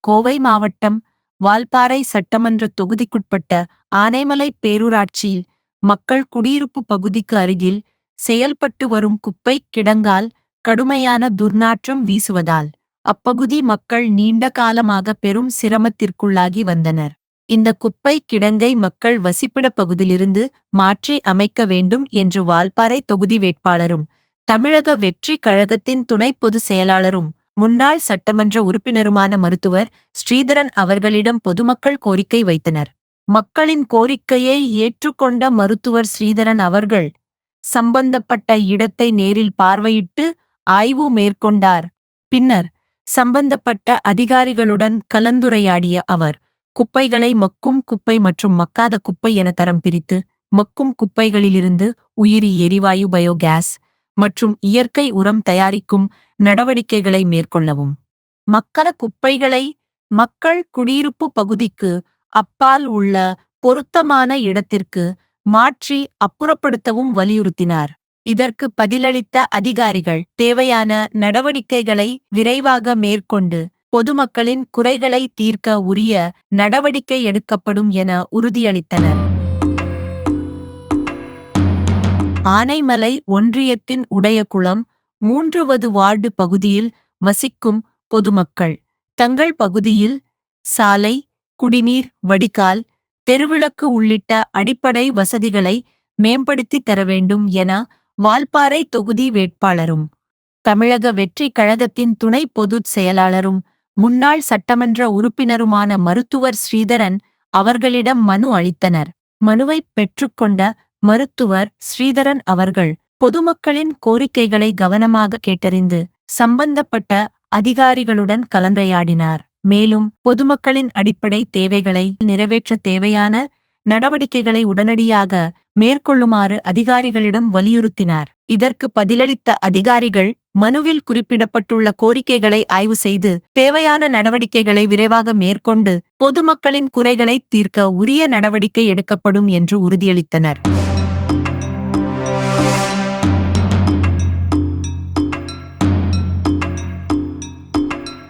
கோவை மாவட்டம் வால்பாறை சட்டமன்ற தொகுதிக்குட்பட்ட ஆனைமலை பேரூராட்சியில் மக்கள் குடியிருப்பு பகுதிக்கு அருகில் செயல்பட்டு வரும் குப்பை கிடங்கால் கடுமையான துர்நாற்றம் வீசுவதால் அப்பகுதி மக்கள் நீண்ட காலமாக பெரும் சிரமத்திற்குள்ளாகி வந்தனர். இந்த குப்பை கிடங்கை மக்கள் வசிப்பிட பகுதியிலிருந்து மாற்றி அமைக்க வேண்டும் என்று வால்பாறை தொகுதி வேட்பாளரும் தமிழக வெற்றி கழகத்தின் துணை பொதுச் செயலாளரும் முன்னாள் சட்டமன்ற உறுப்பினருமான மருத்துவர் ஸ்ரீதரன் அவர்களிடம் பொதுமக்கள் கோரிக்கை வைத்தனர். மக்களின் கோரிக்கையை ஏற்றுக்கொண்ட மருத்துவர் ஸ்ரீதரன் அவர்கள் சம்பந்தப்பட்ட இடத்தை நேரில் பார்வையிட்டு ஆய்வு மேற்கொண்டார். பின்னர் சம்பந்தப்பட்ட அதிகாரிகளுடன் கலந்துரையாடிய அவர் குப்பைகளை மக்கும் குப்பை மற்றும் மக்காத குப்பை என தரம் பிரித்து மக்கும் குப்பைகளிலிருந்து உயிரி எரிவாயு பயோகேஸ் மற்றும் இயற்கை உரம் தயாரிக்கும் நடவடிக்கைகளை மேற்கொள்ளவும், மக்கள குப்பைகளை மக்கள் குடியிருப்பு பகுதிக்கு அப்பால் உள்ள பொருத்தமான இடத்திற்கு மாற்றி அப்புறப்படுத்தவும் வலியுறுத்தினார். இதற்கு பதிலளித்த அதிகாரிகள் தேவையான நடவடிக்கைகளை விரைவாக மேற்கொண்டு பொதுமக்களின் குறைகளை தீர்க்க உரிய நடவடிக்கை எடுக்கப்படும் என உறுதியளித்தனர். ஆனைமலை ஒன்றியத்தின் உடையகுளம் 3வது வார்டு பகுதியில் வசிக்கும் பொதுமக்கள் தங்கள் பகுதியில் சாலை, குடிநீர் வடிகால், தெருவிளக்கு உள்ளிட்ட அடிப்படை வசதிகளை மேம்படுத்தி தர வேண்டும் என வால்பாறை தொகுதி வேட்பாளரும் தமிழக வெற்றி கழகத்தின் துணை பொதுச் செயலாளரும் முன்னாள் சட்டமன்ற உறுப்பினருமான மருத்துவர் ஸ்ரீதரன் அவர்களிடம் மனு அளித்தனர். மனுவை பெற்றுக்கொண்ட மருத்துவர் ஸ்ரீதரன் அவர்கள் பொதுமக்களின் கோரிக்கைகளை கவனமாக கேட்டறிந்து சம்பந்தப்பட்ட அதிகாரிகளுடன் கலந்துரையாடினார். மேலும் பொதுமக்களின் அடிப்படை தேவைகளை நிறைவேற்ற தேவையான நடவடிக்கைகளை உடனடியாக மேற்கொள்ளுமாறு அதிகாரிகளிடம் வலியுறுத்தினார். இதற்கு பதிலளித்த அதிகாரிகள் மனுவில் குறிப்பிடப்பட்டுள்ள கோரிக்கைகளை ஆய்வு செய்து தேவையான நடவடிக்கைகளை விரைவாக மேற்கொண்டு பொதுமக்களின் குறைகளை தீர்க்க உரிய நடவடிக்கை எடுக்கப்படும் என்று உறுதியளித்தனர்.